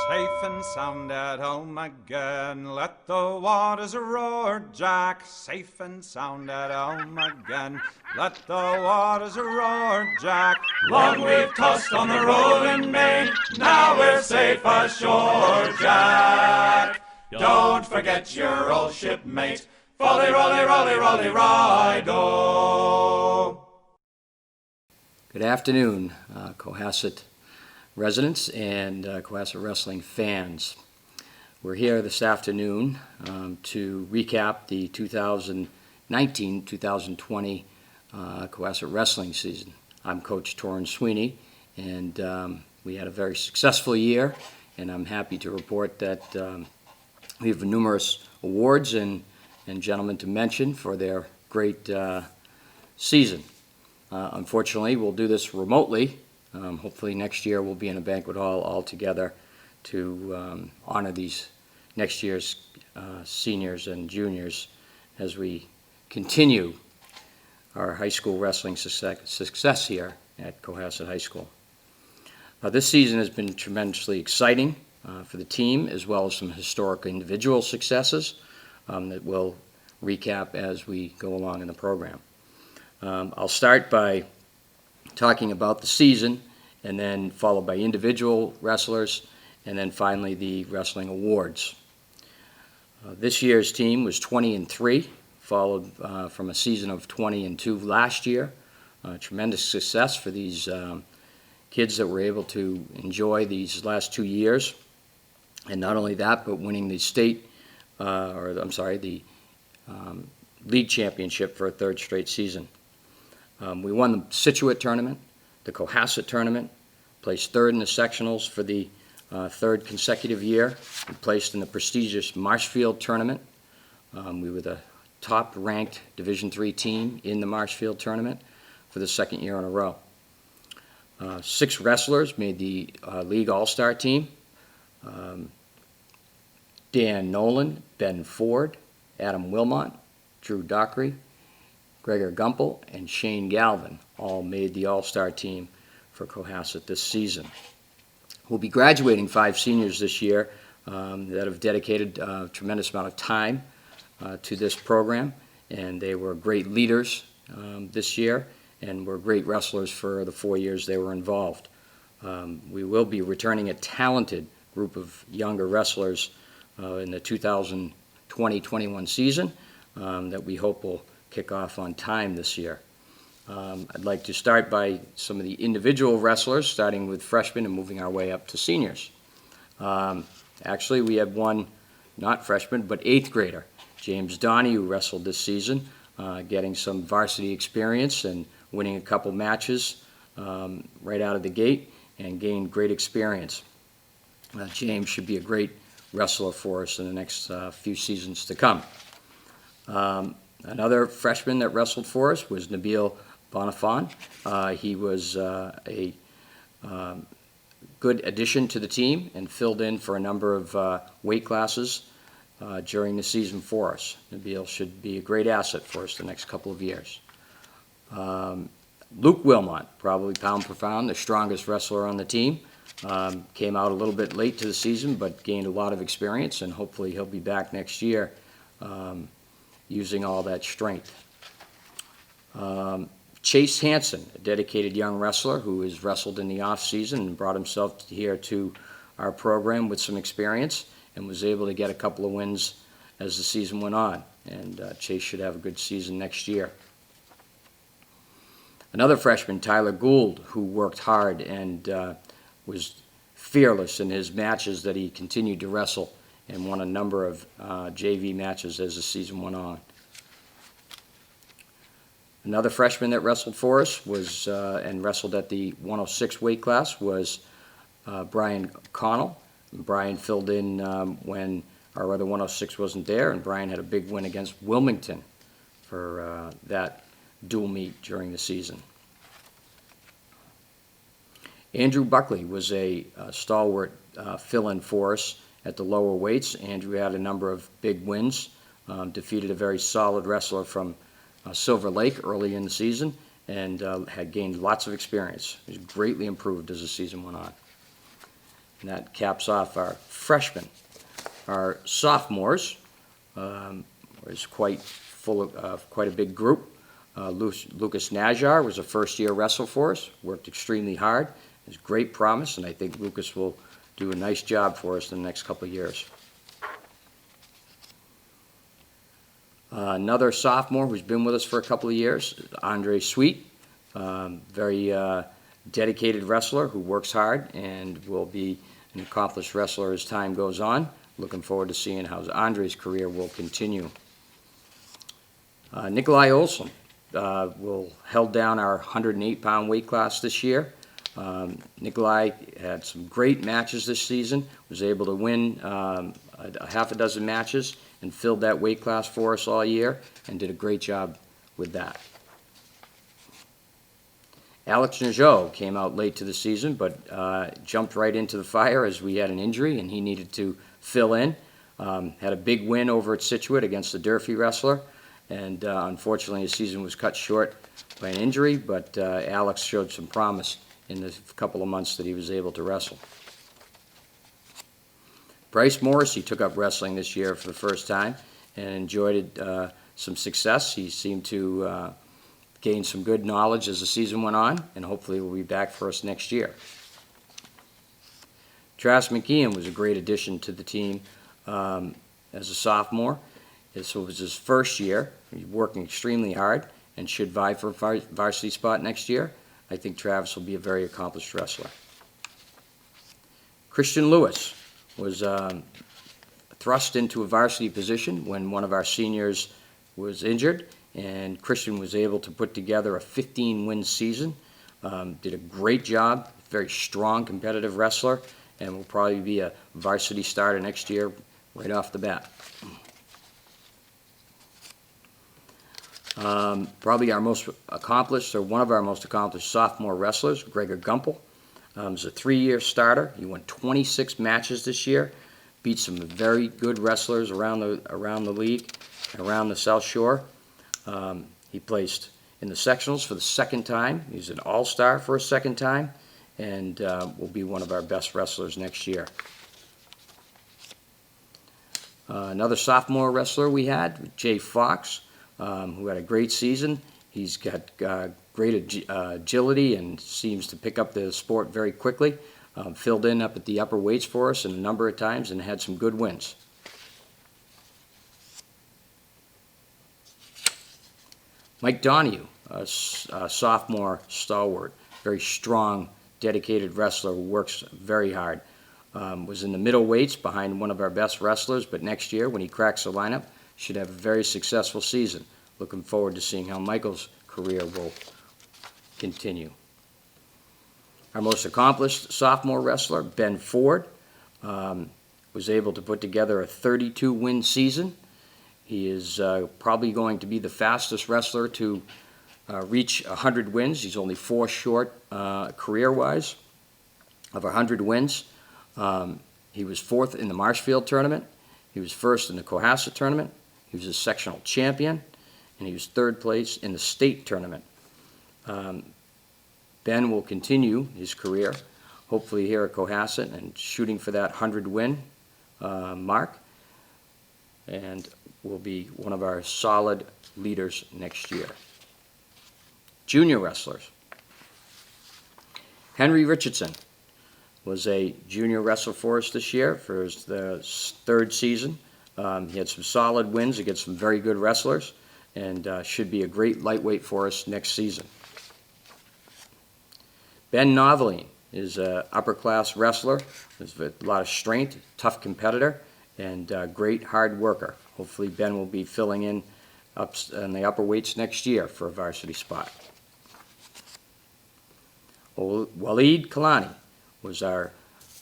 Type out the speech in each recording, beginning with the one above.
Safe and sound at home again, let the waters roar, Jack. Safe and sound at home again, let the waters roar, Jack. Long we've tossed on the rolling main, now we're safe ashore, Jack. Don't forget your old shipmate, folly, rolly, rolly, rolly, rido. Good afternoon, Cohasset residents and Cohasset wrestling fans. We're here this afternoon to recap the 2019-2020 Cohasset wrestling season. I'm Coach Torin Sweeney, and we had a very successful year, and I'm happy to report that we have numerous awards and gentlemen to mention for their great season. Unfortunately, we'll do this remotely. Hopefully next year we'll be in a banquet hall all together to honor these next year's seniors and juniors as we continue our high school wrestling success here at Cohasset High School. This season has been tremendously exciting for the team, as well as some historic individual successes that we'll recap as we go along in the program. I'll start by talking about the season, and then followed by individual wrestlers, and then finally the wrestling awards. This year's team was 20-3, followed from a season of 20-2 last year. Tremendous success for these kids that were able to enjoy these last 2 years, and not only that, but winning the the league championship for a third straight season. We won the Scituate tournament, the Cohasset tournament, placed third in the sectionals for the third consecutive year. We placed in the prestigious Marshfield tournament. We were the top-ranked Division III team in the Marshfield tournament for the second year in a row. 6 wrestlers made the league all-star team. Dan Nolan, Ben Ford, Adam Wilmot, Drew Dockery, Gregor Gumpel, and Shane Galvin all made the all-star team for Cohasset this season. We'll be graduating 5 seniors this year that have dedicated a tremendous amount of time to this program, and they were great leaders this year and were great wrestlers for the 4 years they were involved. We will be returning a talented group of younger wrestlers in the 2020-21 season that we hope will kick off on time this year. I'd like to start by some of the individual wrestlers, starting with freshmen and moving our way up to seniors. Actually, we had one, not freshman, but 8th grader, James Donahue, who wrestled this season, getting some varsity experience and winning a couple matches right out of the gate and gained great experience. James should be a great wrestler for us in the next few seasons to come. Another freshman that wrestled for us was Nabil Bonafan. He was a good addition to the team and filled in for a number of weight classes during the season for us. Nabil should be a great asset for us the next couple of years. Luke Wilmot, probably pound per pound, the strongest wrestler on the team. Came out a little bit late to the season, but gained a lot of experience, and hopefully he'll be back next year using all that strength. Chase Hanson, a dedicated young wrestler who has wrestled in the off-season and brought himself here to our program with some experience and was able to get a couple of wins as the season went on. And Chase should have a good season next year. Another freshman, Tyler Gould, who worked hard and was fearless in his matches that he continued to wrestle and won a number of JV matches as the season went on. Another freshman that wrestled for us was and wrestled at the 106 weight class was Brian Connell. Brian filled in when our other 106 wasn't there, and Brian had a big win against Wilmington for that dual meet during the season. Andrew Buckley was a stalwart fill-in for us at the lower weights. Andrew had a number of big wins, defeated a very solid wrestler from Silver Lake early in the season, and had gained lots of experience. He was greatly improved as the season went on. and that caps off our freshmen. Our sophomores was quite a big group. Lucas Najar was a first-year wrestler for us, worked extremely hard. There's great promise, and I think Lucas will do a nice job for us in the next couple of years. Another sophomore who's been with us for a couple of years, Andre Sweet, very dedicated wrestler who works hard and will be an accomplished wrestler as time goes on. Looking forward to seeing how Andre's career will continue. Nikolai Olsen will held down our 108-pound weight class this year. Nikolai had some great matches this season, was able to win a half a dozen matches and filled that weight class for us all year and did a great job with that. Alex Nojo came out late to the season, but jumped right into the fire as we had an injury and he needed to fill in. Had a big win over at Scituate against the Durfee wrestler, and unfortunately his season was cut short by an injury, but Alex showed some promise in the couple of months that he was able to wrestle. Bryce Morris, he took up wrestling this year for the first time and enjoyed some success. He seemed to gain some good knowledge as the season went on, and hopefully will be back for us next year. Travis Mckeon was a great addition to the team as a sophomore. This was his first year. He's working extremely hard and should vie for a varsity spot next year. I think Travis will be a very accomplished wrestler. Christian Lewis was thrust into a varsity position when one of our seniors was injured, and Christian was able to put together a 15-win season. Did a great job, very strong competitive wrestler, and will probably be a varsity starter next year right off the bat. Probably our most accomplished, or one of our most accomplished sophomore wrestlers, Gregor Gumpel. Is a 3-year starter. He won 26 matches this year, beat some very good wrestlers around the league, around the South Shore. He placed in the sectionals for the second time. He's an all-star for a second time, and will be one of our best wrestlers next year. Another sophomore wrestler we had, Jay Fox, who had a great season. He's got great agility and seems to pick up the sport very quickly. Filled in up at the upper weights for us a number of times and had some good wins. Mike Donahue, a sophomore stalwart, very strong, dedicated wrestler who works very hard. Was in the middle weights behind one of our best wrestlers, but next year when he cracks the lineup, should have a very successful season. Looking forward to seeing how Michael's career will continue. Our most accomplished sophomore wrestler, Ben Ford, was able to put together a 32-win season. He is probably going to be the fastest wrestler to reach 100 wins. He's only 4 short career-wise of 100 wins. He was 4th in the Marshfield tournament. He was 1st in the Cohasset tournament. He was a sectional champion, and he was 3rd place in the state tournament. Ben will continue his career, hopefully here at Cohasset, and shooting for that 100-win mark, and will be one of our solid leaders next year. Junior wrestlers. Henry Richardson was a junior wrestler for us this year for the 3rd season. He had some solid wins against some very good wrestlers, and should be a great lightweight for us next season. Ben Noveline is an upper-class wrestler. Has a lot of strength, tough competitor, and great hard worker. Hopefully Ben will be filling in the upper weights next year for a varsity spot. Walid Kalani was our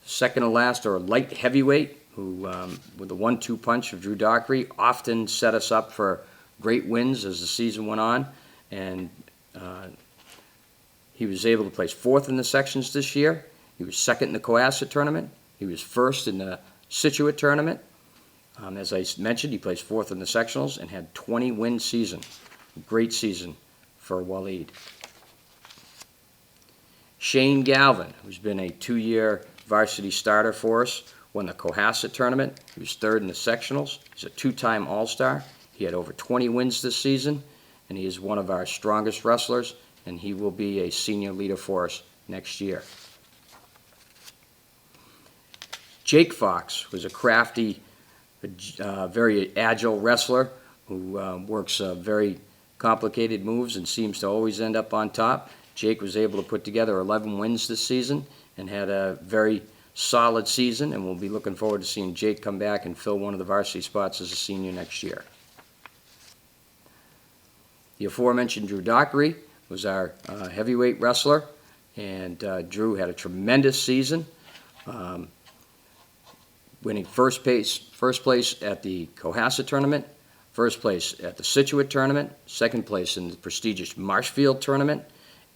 second to last, or light heavyweight, who with the 1-2 punch of Drew Dockery often set us up for great wins as the season went on, and he was able to place 4th in the sections this year. He was 2nd in the Cohasset tournament. He was 1st in the Scituate tournament. As I mentioned, he placed 4th in the sectionals and had 20-win season. A great season for Walid. Shane Galvin, who's been a 2-year varsity starter for us, won the Cohasset tournament. He was third in the sectionals. He's a two-time All-Star. He had over 20 wins this season, and he is one of our strongest wrestlers, and he will be a senior leader for us next year. Jake Fox was a crafty, very agile wrestler who works very complicated moves and seems to always end up on top. Jake was able to put together 11 wins this season and had a very solid season, and we'll be looking forward to seeing Jake come back and fill one of the varsity spots as a senior next year. The aforementioned Drew Dockery was our heavyweight wrestler, and Drew had a tremendous season, winning first place at the Cohasset tournament, first place at the Scituate tournament, second place in the prestigious Marshfield tournament,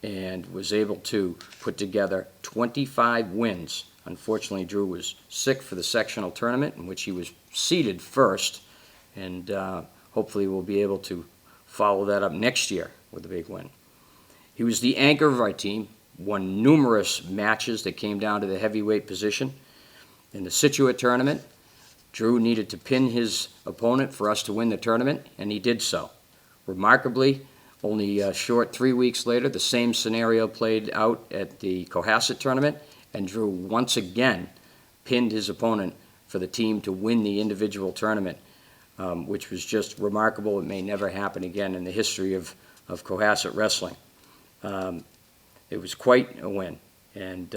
and was able to put together 25 wins. Unfortunately, Drew was sick for the sectional tournament, in which he was seeded first, and hopefully we'll be able to follow that up next year with a big win. He was the anchor of our team, won numerous matches that came down to the heavyweight position. In the Scituate tournament, Drew needed to pin his opponent for us to win the tournament, and he did so. Remarkably, only a short 3 weeks later, the same scenario played out at the Cohasset tournament, and Drew once again pinned his opponent for the team to win the individual tournament, which was just remarkable. It may never happen again in the history of Cohasset wrestling. It was quite a win, and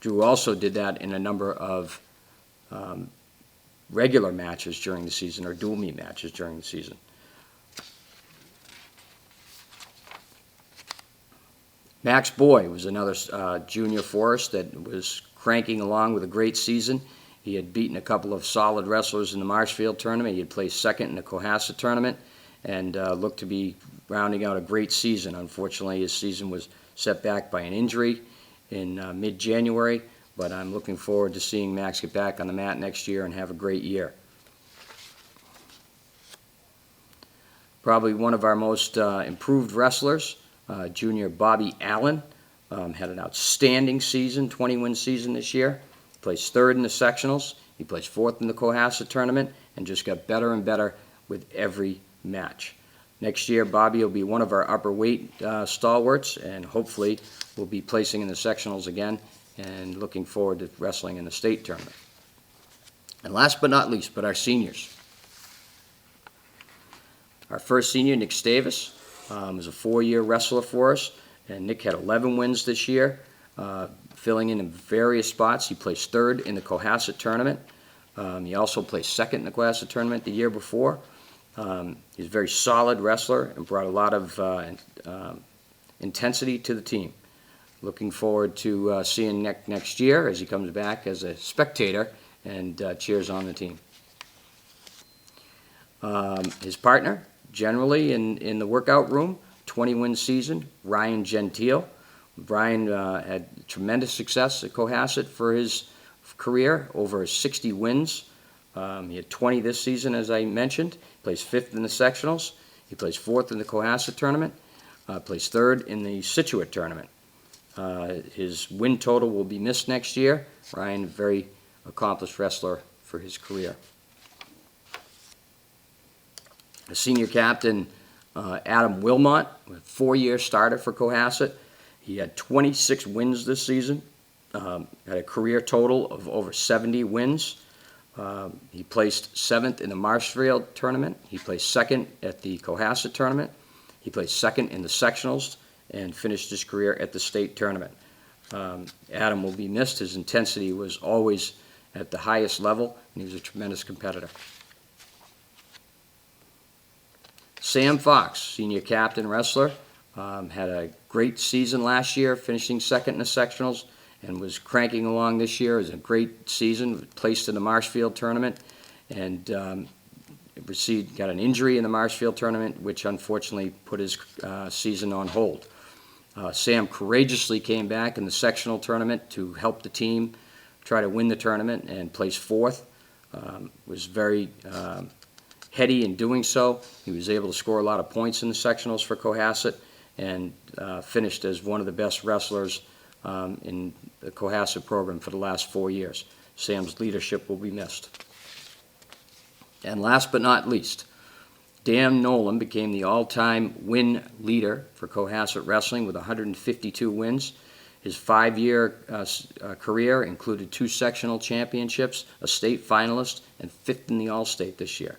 Drew also did that in a number of regular matches during the season, or dual meet matches during the season. Max Boy was another junior for us that was cranking along with a great season. He had beaten a couple of solid wrestlers in the Marshfield tournament. He had placed second in the Cohasset tournament and looked to be rounding out a great season. Unfortunately, his season was set back by an injury in mid-January, but I'm looking forward to seeing Max get back on the mat next year and have a great year. Probably one of our most improved wrestlers, junior Bobby Allen, had an outstanding season, 20-win season this year. He placed third in the sectionals. He placed fourth in the Cohasset tournament and just got better and better with every match. Next year, Bobby will be one of our upper weight stalwarts, and hopefully will be placing in the sectionals again and looking forward to wrestling in the state tournament. And last but not least, our seniors. Our first senior, Nick Stavis, was a 4-year wrestler for us, and Nick had 11 wins this year, filling in various spots. He placed third in the Cohasset tournament. He also placed second in the Cohasset tournament the year before. He's a very solid wrestler and brought a lot of intensity to the team. Looking forward to seeing Nick next year as he comes back as a spectator and cheers on the team. His partner, generally in the workout room, 20-win season, Ryan Gentile. Brian had tremendous success at Cohasset for his career, over 60 wins. He had 20 this season, as I mentioned. He placed fifth in the sectionals. He placed fourth in the Cohasset tournament. Placed third in the Scituate tournament. His win total will be missed next year. Ryan, a very accomplished wrestler for his career. The senior captain, Adam Wilmot, a 4-year starter for Cohasset. He had 26 wins this season, had a career total of over 70 wins. He placed 7th in the Marshfield tournament. He placed 2nd at the Cohasset tournament. He placed 2nd in the sectionals and finished his career at the state tournament. Adam will be missed. His intensity was always at the highest level, and he was a tremendous competitor. Sam Fox, senior captain wrestler, had a great season last year, finishing 2nd in the sectionals, and was cranking along this year. It was a great season, placed in the Marshfield tournament, and got an injury in the Marshfield tournament, which unfortunately put his season on hold. Sam courageously came back in the sectional tournament to help the team try to win the tournament and placed 4th. Was very heady in doing so. He was able to score a lot of points in the sectionals for Cohasset and finished as one of the best wrestlers in the Cohasset program for the last 4 years. Sam's leadership will be missed. And last but not least, Dan Nolan became the all-time win leader for Cohasset Wrestling with 152 wins. His 5-year career included 2 sectional championships, a state finalist, and 5th in the All-State this year.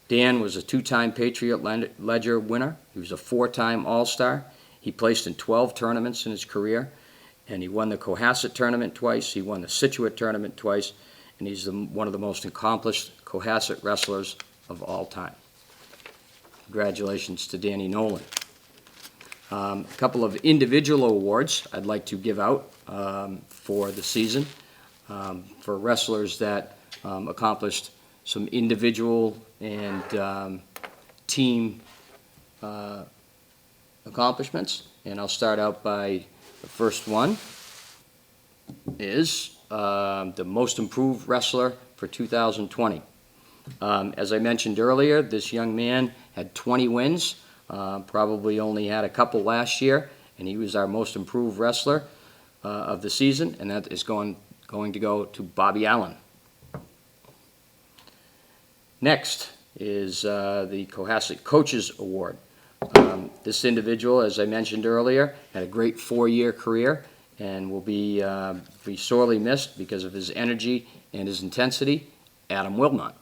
Dan was a 2-time Patriot Ledger winner. He was a 4-time All-Star. He placed in 12 tournaments in his career, and he won the Cohasset tournament twice. He won the Scituate tournament twice, and he's one of the most accomplished Cohasset wrestlers of all time. Congratulations to Danny Nolan. A couple of individual awards I'd like to give out for the season for wrestlers that accomplished some individual and team accomplishments. And I'll start out by the first one is the Most Improved Wrestler for 2020. As I mentioned earlier, this young man had 20 wins. Probably only had a couple last year, and he was our most improved wrestler of the season, and that is going to go to Bobby Allen. Next is the Cohasset Coaches Award. This individual, as I mentioned earlier, had a great 4-year career and will be sorely missed because of his energy and his intensity. Adam Wilmot.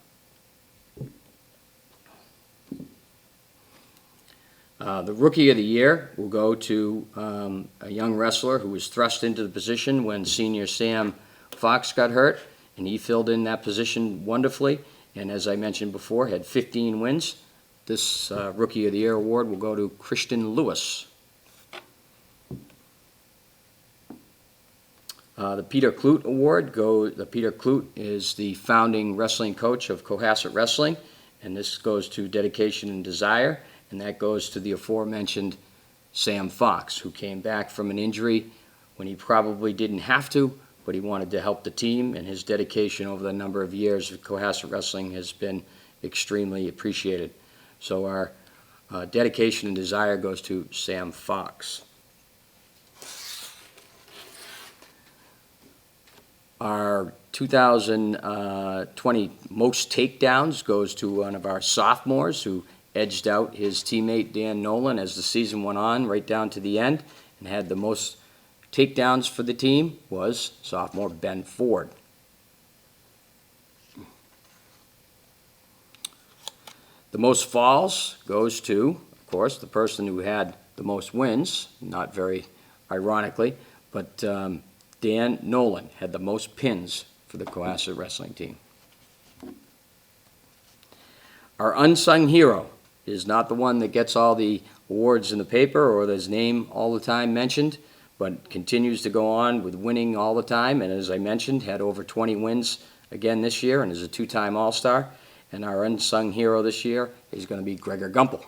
The Rookie of the Year will go to a young wrestler who was thrust into the position when senior Sam Fox got hurt, and he filled in that position wonderfully, and as I mentioned before, had 15 wins. This Rookie of the Year award will go to Christian Lewis. The Peter Kloot Award, Peter Kloot is the founding wrestling coach of Cohasset Wrestling, and this goes to dedication and desire. And that goes to the aforementioned Sam Fox, who came back from an injury when he probably didn't have to, but he wanted to help the team, and his dedication over the number of years of Cohasset Wrestling has been extremely appreciated. So our dedication and desire goes to Sam Fox. Our 2020 Most Takedowns goes to one of our sophomores who edged out his teammate Dan Nolan as the season went on right down to the end, and had the most takedowns for the team was sophomore Ben Ford. The most falls goes to, of course, the person who had the most wins, not very ironically, but Dan Nolan had the most pins for the Cohasset wrestling team. Our Unsung Hero is not the one that gets all the awards in the paper or his name all the time mentioned, but continues to go on with winning all the time, and as I mentioned, had over 20 wins again this year and is a 2-time All-Star. And our Unsung Hero this year is going to be Gregor Gumpel.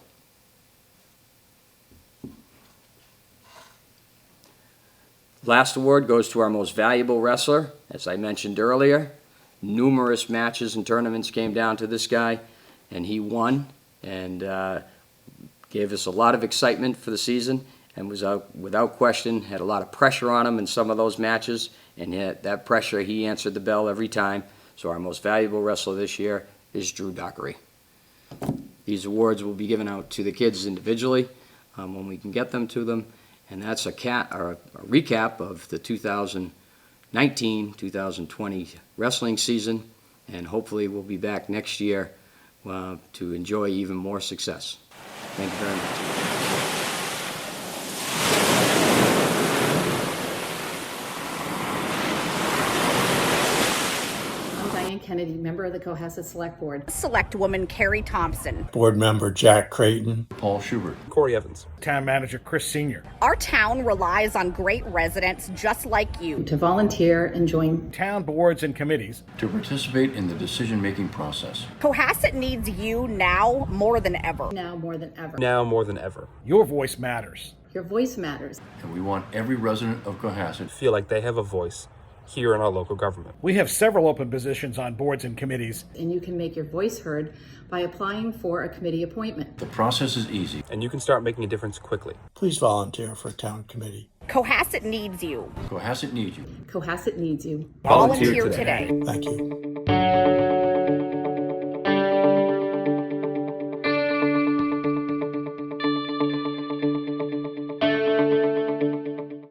Last award goes to our Most Valuable Wrestler. As I mentioned earlier, numerous matches and tournaments came down to this guy, and he won and gave us a lot of excitement for the season, and was without question had a lot of pressure on him in some of those matches, and yet that pressure, he answered the bell every time. So our Most Valuable Wrestler this year is Drew Dockery. These awards will be given out to the kids individually when we can get them to them, and that's a recap of the 2019-2020 wrestling season, and hopefully we'll be back next year to enjoy even more success. Thank you very much. Kennedy, member of the Cohasset Select Board. Select Woman Carrie Thompson. Board Member Jack Creighton. Paul Schubert. Corey Evans. Town Manager Chris Sr. Our town relies on great residents just like you To volunteer and join Town boards and committees. To participate in the decision-making process. Cohasset needs you now more than ever. now more than ever. Now more than ever. Your voice matters. Your voice matters. And we want every resident of Cohasset Feel like they have a voice here in our local government. We have several open positions on boards and committees. And you can make your voice heard by applying for a committee appointment. The process is easy. And you can start making a difference quickly. Please volunteer for a town committee. Cohasset needs you. Cohasset needs you. Cohasset needs you. Volunteer today. Thank you.